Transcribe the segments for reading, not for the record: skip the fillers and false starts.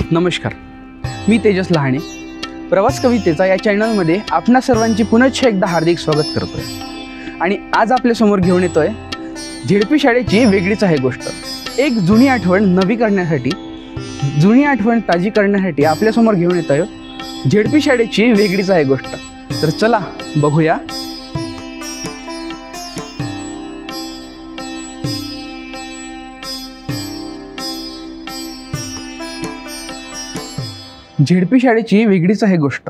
नमस्कार, मी तेजस लहाणे. प्रवास कवितेचा या चॅनलमध्ये आपणा सर्वांची पुनश्च एकदा हार्दिक स्वागत करतोय. आणि आज आपल्यासमोर घेऊन येतोय झेडपी शाळेची वेगळीच आहे गोष्ट. एक जुनी आठवण नवी करण्यासाठी, जुनी आठवण ताजी करण्यासाठी आपल्यासमोर घेऊन येतोय झेडपी शाळेची वेगळीच आहे गोष्ट. तर चला बघूया. झेडपी शाळेची वेगळीच आहे गोष्ट.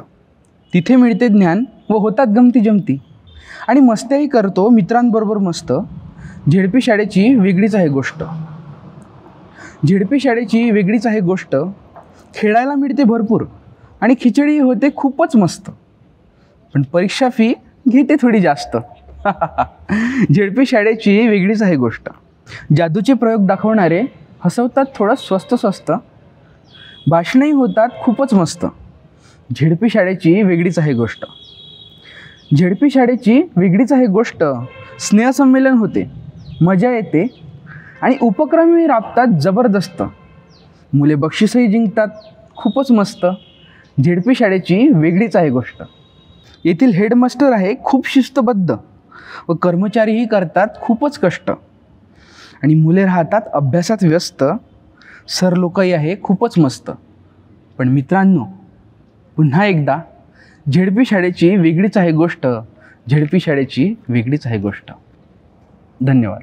तिथे मिळते ज्ञान व होतात गमती जमती आणि मस्त्याही करतो मित्रांबरोबर मस्त. झेडपी शाळेची वेगळीच आहे गोष्ट. झेडपी शाळेची वेगळीच आहे गोष्ट. खेळायला मिळते भरपूर आणि खिचडी होते खूपच मस्त. पण परीक्षा फी घेते थोडी जास्त. झेडपी शाळेची वेगळीच आहे गोष्ट. जादूचे प्रयोग दाखवणारे हसवतात थोडं स्वस्त स्वस्त. भाषणही होतात खूपच मस्त. झेडपी शाळेची वेगळीच आहे गोष्ट. झेडपी शाळेची वेगळीच आहे गोष्ट. स्नेहसंमेलन होते, मजा येते आणि उपक्रमही राबतात जबरदस्त. मुले बक्षीसही जिंकतात खूपच मस्त. झेडपी शाळेची वेगळीच आहे गोष्ट. येथील हेडमास्टर आहे खूप शिस्तबद्ध व कर्मचारीही करतात खूपच कष्ट. आणि मुले राहतात अभ्यासात व्यस्त. सर लोकही आहे खूपच मस्त. पण मित्रांनो, पुन्हा एकदा झेडपी शाळेची वेगळीच आहे गोष्ट. झेडपी शाळेची वेगळीच आहे गोष्ट. धन्यवाद.